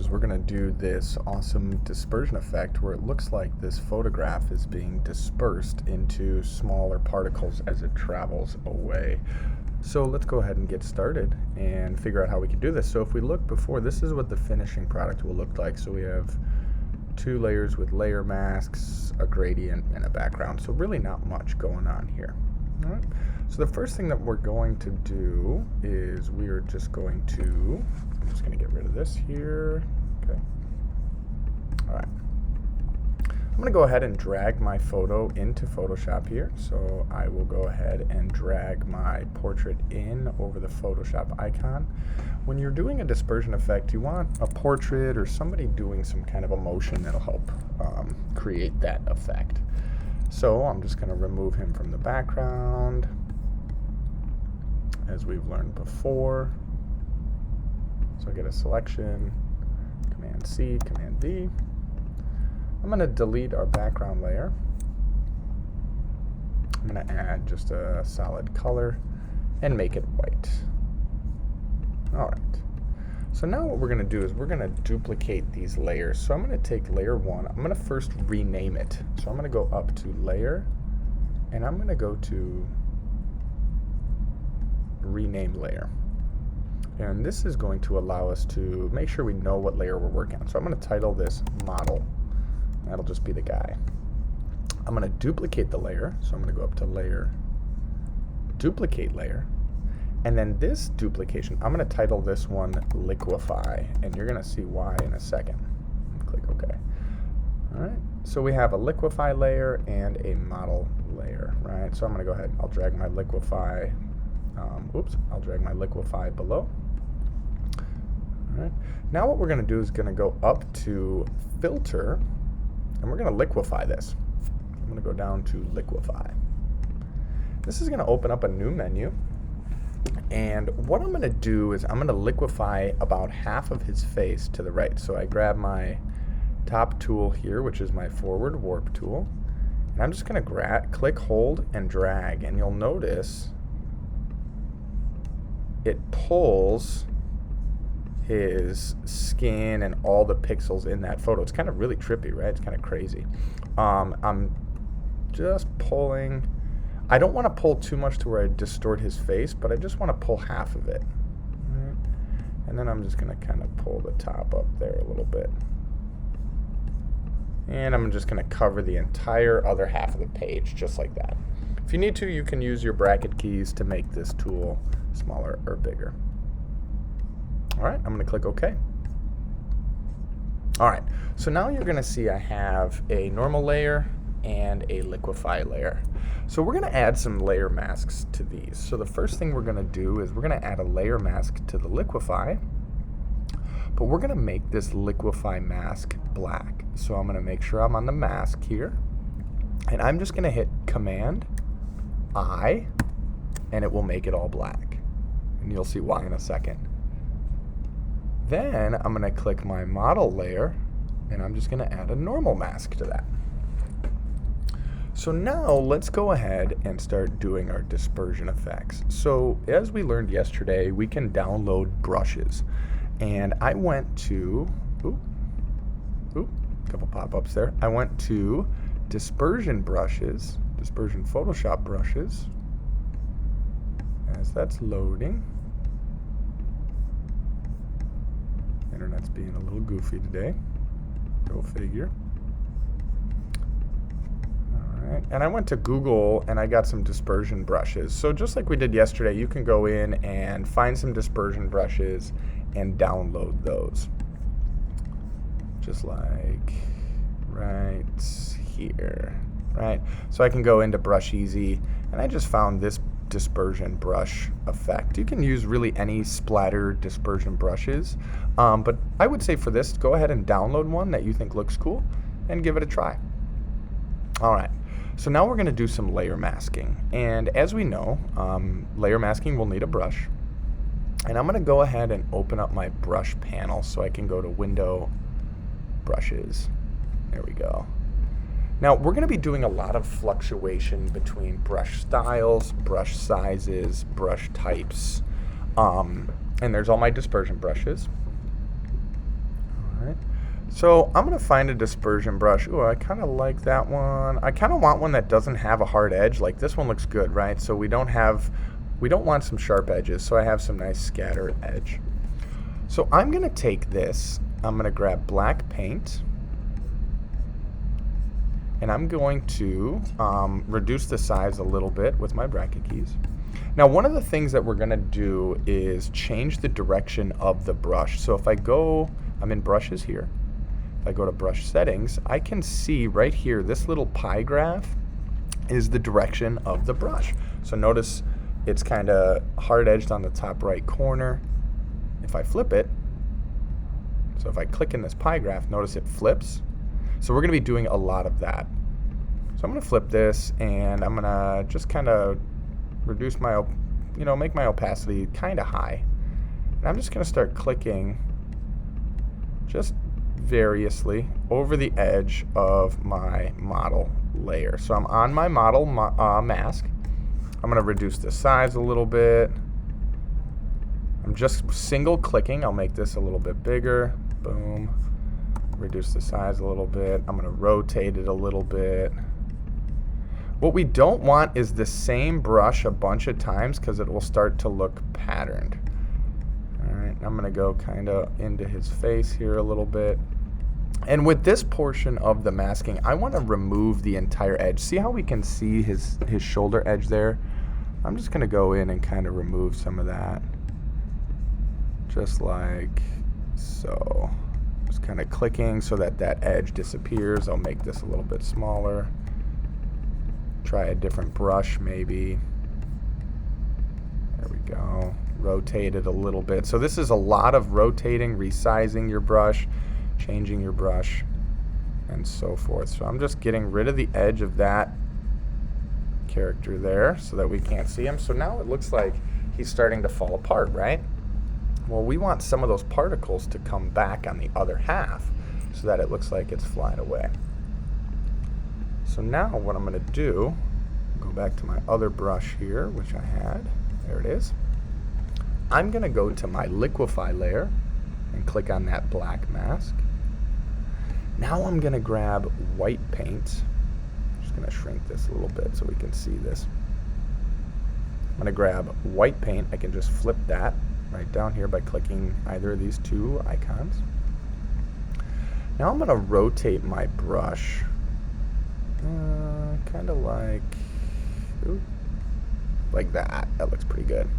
we're going to do this awesome dispersion effect where it looks like this photograph is being dispersed into smaller particles as it travels away. So let's go ahead and get started and figure out how we can do this. So if we look before, this is what the finishing product will look like. So we have two layers with layer masks, a gradient, and a background. So really not much going on here. All right. So the first thing that we're going to do is we are just going to, I'm just going to get rid of this here. Okay. All right. I'm going to go ahead and drag my photo into Photoshop here. So I will go ahead and drag my portrait in over the Photoshop icon. When you're doing a dispersion effect, you want a portrait or somebody doing some kind of emotion that'll help create that effect. So I'm just going to remove him from the background, as we've learned before. So I get a selection, Command C, Command V. I'm going to delete our background layer. I'm going to add just a solid color and make it white. All right. So now what we're going to do is we're going to duplicate these layers. So I'm going to take layer 1. I'm going to first rename it. So I'm going to go up to layer, and I'm going to go to rename layer. And this is going to allow us to make sure we know what layer we're working on. So I'm going to title this model. That'll just be the guy. I'm going to duplicate the layer. So I'm going to go up to layer, duplicate layer. And then this duplication, I'm going to title this one liquefy, and you're going to see why in a second. Click OK. All right, so we have a liquefy layer and a model layer, right? So I'm going to go ahead, I'll drag my liquefy, I'll drag my liquefy below. All right, now what we're going to do is going to go up to filter, and we're going to liquefy this. I'm going to go down to liquefy. This is going to open up a new menu. And what I'm going to do is I'm going to liquefy about half of his face to the right. So I grab my top tool here, which is my forward warp tool, and I'm just going to click, hold, and drag. And you'll notice it pulls his skin and all the pixels in that photo. It's kind of really trippy, right? It's kind of crazy. I'm just pulling. I don't want to pull too much to where I distort his face, but I just want to pull half of it. Right. And then I'm just going to kind of pull the top up there a little bit. And I'm just going to cover the entire other half of the page, just like that. If you need to, you can use your bracket keys to make this tool smaller or bigger. All right, I'm going to click OK. All right, so now you're going to see I have a normal layer and a liquefy layer. So we're going to add some layer masks to these. So the first thing we're going to do is we're going to add a layer mask to the liquefy, but we're going to make this liquefy mask black. So I'm going to make sure I'm on the mask here, and I'm just going to hit Command I, and it will make it all black. And you'll see why in a second. Then I'm going to click my model layer, and I'm just going to add a normal mask to that. So now let's go ahead and start doing our dispersion effects. So as we learned yesterday, we can download brushes. And I went to, a couple pop-ups there. I went to dispersion brushes, dispersion Photoshop brushes. As that's loading. Internet's being a little goofy today. Go figure. And I went to Google and I got some dispersion brushes. So just like we did yesterday, you can go in and find some dispersion brushes and download those. Just like right here, right? So I can go into Brush Easy, and I just found this dispersion brush effect. You can use really any splatter dispersion brushes, but I would say for this, go ahead and download one that you think looks cool and give it a try. All right. So now we're going to do some layer masking, and as we know, layer masking will need a brush, and I'm going to go ahead and open up my brush panel so I can go to Window, Brushes. There we go. Now we're going to be doing a lot of fluctuation between brush styles, brush sizes, brush types, and there's all my dispersion brushes. All right. So I'm going to find a dispersion brush. Ooh, I kind of like that one. I kind of want one that doesn't have a hard edge. Like this one looks good, right? So we don't want some sharp edges. So I have some nice scattered edge. So I'm going to take this. I'm going to grab black paint. And I'm going to reduce the size a little bit with my bracket keys. Now, one of the things that we're going to do is change the direction of the brush. So if I'm in brushes here. If I go to brush settings, I can see right here, this little pie graph is the direction of the brush. So notice it's kind of hard edged on the top right corner. If I flip it, so if I click in this pie graph, notice it flips. So we're going to be doing a lot of that. So I'm going to flip this and I'm going to just kind of reduce my, make my opacity kind of high. And I'm just going to start clicking just variously over the edge of my model layer. So I'm on my model mask. I'm going to reduce the size a little bit. I'm just single clicking. I'll make this a little bit bigger. Boom. Reduce the size a little bit. I'm going to rotate it a little bit. What we don't want is the same brush a bunch of times because it will start to look patterned. All right, I'm going to go kind of into his face here a little bit. And with this portion of the masking, I want to remove the entire edge. See how we can see his shoulder edge there? I'm just going to go in and kind of remove some of that. Just like so. Just kind of clicking so that that edge disappears. I'll make this a little bit smaller. Try a different brush maybe. There we go. Rotate it a little bit. So this is a lot of rotating, resizing your brush, changing your brush, and so forth. So I'm just getting rid of the edge of that character there so that we can't see him. So now it looks like he's starting to fall apart, right? Well, we want some of those particles to come back on the other half so that it looks like it's flying away. So now what I'm going to do, go back to my other brush here, which I had. There it is. I'm going to go to my liquefy layer and click on that black mask. Now I'm going to grab white paint. I'm just going to shrink this a little bit so we can see this. I'm going to grab white paint. I can just flip that right down here by clicking either of these two icons. Now I'm going to rotate my brush kind of like that. That looks pretty good.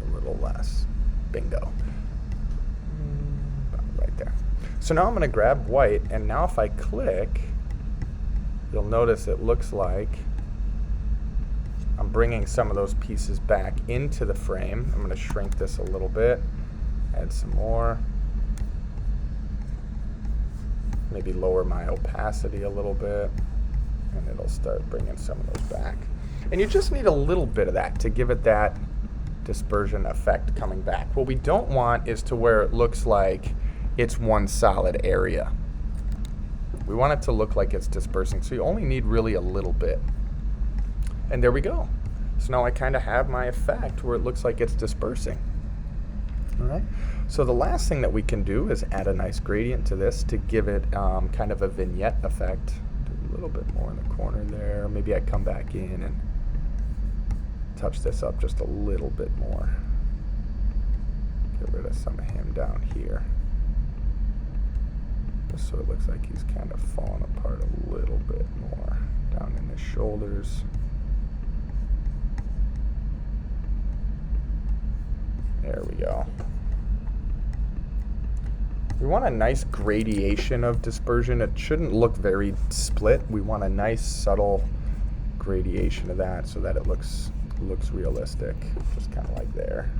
A little less. Bingo. Right there. So now I'm going to grab white, and now if I click, you'll notice it looks like I'm bringing some of those pieces back into the frame. I'm going to shrink this a little bit, add some more. Maybe lower my opacity a little bit, and it'll start bringing some of those back. And you just need a little bit of that to give it that dispersion effect coming back. What we don't want is to where it looks like it's one solid area. We want it to look like it's dispersing, so you only need really a little bit. And there we go. So now I kind of have my effect where it looks like it's dispersing. All right. So the last thing that we can do is add a nice gradient to this to give it kind of a vignette effect. Do a little bit more in the corner there. Maybe I come back in and touch this up just a little bit more. Get rid of some of him down here. Just so it looks like he's kind of falling apart a little bit more down in his shoulders. There we go. We want a nice gradation of dispersion. It shouldn't look very split. We want a nice subtle gradation of that so that it looks realistic. Just kind of like there.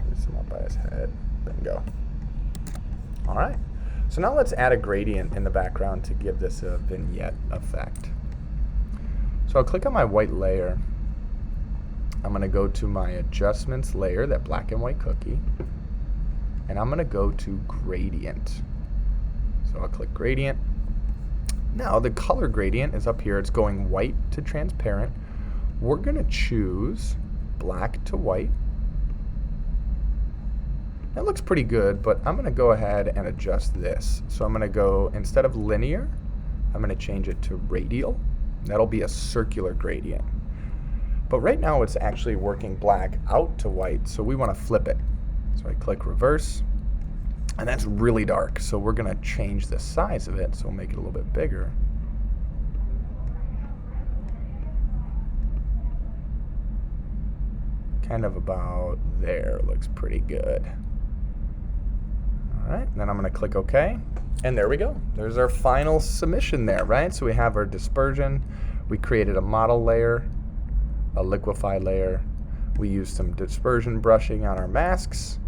Raise him up by his head. Bingo. All right. So now let's add a gradient in the background to give this a vignette effect. So I'll click on my white layer. I'm going to go to my adjustments layer, that black and white cookie, and I'm going to go to gradient. So I'll click gradient. Now the color gradient is up here. It's going white to transparent. We're going to choose black to white. That looks pretty good, but I'm going to go ahead and adjust this. So I'm going to go, instead of linear, I'm going to change it to radial. That'll be a circular gradient. But right now it's actually working black out to white, so we want to flip it. So I click reverse, and that's really dark. So we're going to change the size of it, so we'll make it a little bit bigger. Kind of about there, looks pretty good. All right, then I'm going to click OK, and there we go. There's our final submission there, right? So we have our dispersion. We created a model layer, a liquefy layer. We used some dispersion brushing on our masks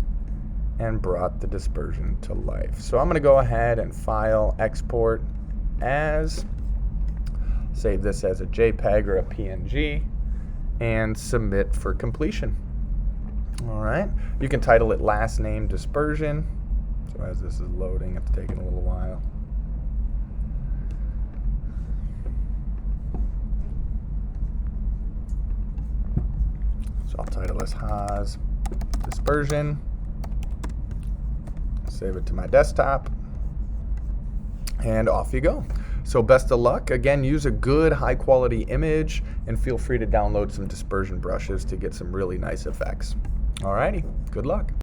and brought the dispersion to life. So I'm going to go ahead and file, export as, save this as a JPEG or a PNG, and submit for completion. All right, you can title it last name dispersion. So as this is loading, it's taking a little while. So I'll title this Haas dispersion. Save it to my desktop, and off you go. So best of luck. Again, use a good high quality image, and feel free to download some dispersion brushes to get some really nice effects. Alrighty, good luck.